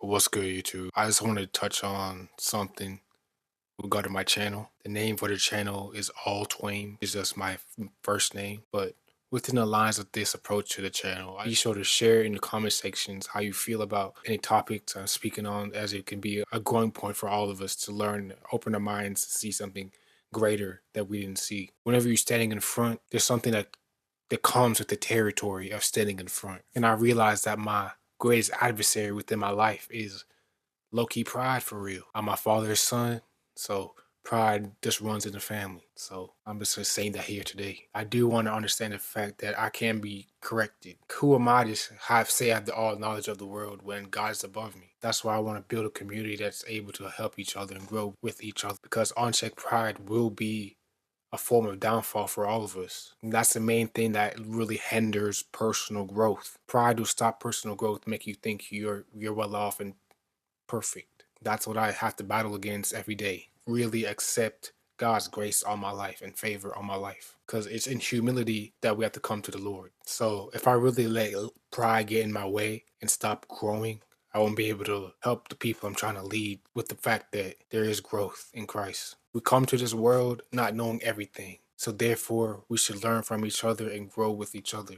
What's good, YouTube? I just wanted to touch on something regarding my channel. The name for the channel is Altwaime. It's just my first name, but within the lines of this approach to the channel, be sure to share in the comment sections how you feel about any topics I'm speaking on, as it can be a growing point for all of us to learn, open our minds to see something greater that we didn't see. Whenever you're standing in front, there's something that comes with the territory of standing in front. And I realized that my greatest adversary within my life is low-key pride, for real. I'm my father's son, so pride just runs in the family. So I'm just saying that here today. I do want to understand the fact that I can be corrected. Who am I to say I have the all knowledge of the world when God is above me? That's why I want to build a community that's able to help each other and grow with each other, because unchecked pride will be a form of downfall for all of us. And that's the main thing that really hinders personal growth. Pride will stop personal growth, make you think you're well off and perfect. That's what I have to battle against every day. Really accept God's grace on my life and favor on my life. Because it's in humility that we have to come to the Lord. So if I really let pride get in my way and stop growing, I won't be able to help the people I'm trying to lead with the fact that there is growth in Christ. We come to this world not knowing everything. So therefore, we should learn from each other and grow with each other,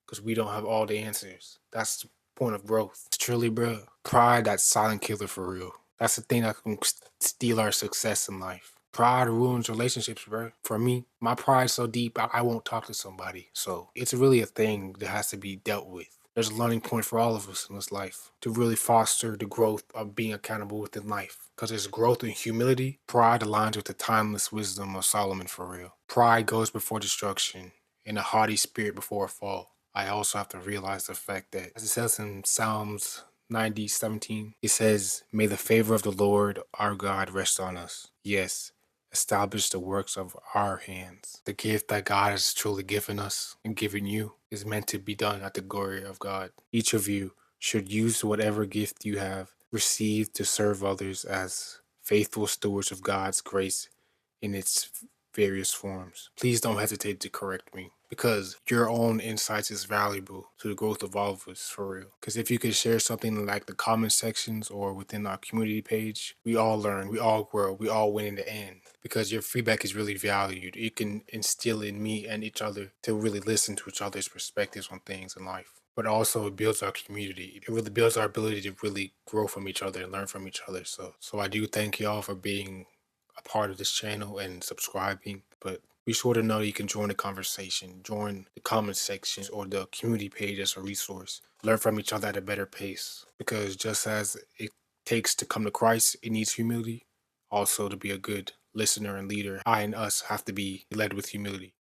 because we don't have all the answers. That's the point of growth. It's truly, bro, pride, that silent killer for real. That's the thing that can steal our success in life. Pride ruins relationships, bro. For me, my pride's so deep, I won't talk to somebody. So it's really a thing that has to be dealt with. There's a learning point for all of us in this life to really foster the growth of being accountable within life. Because there's growth in humility. Pride aligns with the timeless wisdom of Solomon, for real. Pride goes before destruction, and a haughty spirit before a fall. I also have to realize the fact that, as it says in Psalms 90:17, it says, "May the favor of the Lord our God rest on us. Yes, establish the works of our hands." The gift that God has truly given us and given you is meant to be done at the glory of God. Each of you should use whatever gift you have received to serve others as faithful stewards of God's grace in its various forms. Please don't hesitate to correct me, because your own insights is valuable to the growth of all of us, for real. Because if you could share something like the comment sections or within our community page, we all learn, we all grow, we all win in the end. Because your feedback is really valued. It can instill in me and each other to really listen to each other's perspectives on things in life. But also it builds our community. It really builds our ability to really grow from each other and learn from each other. So I do thank y'all for being a part of this channel and subscribing. But be sure to know you can join the conversation, join the comment sections or the community page as a resource. Learn from each other at a better pace, because just as it takes to come to Christ, it needs humility. Also, to be a good listener and leader, I and us have to be led with humility.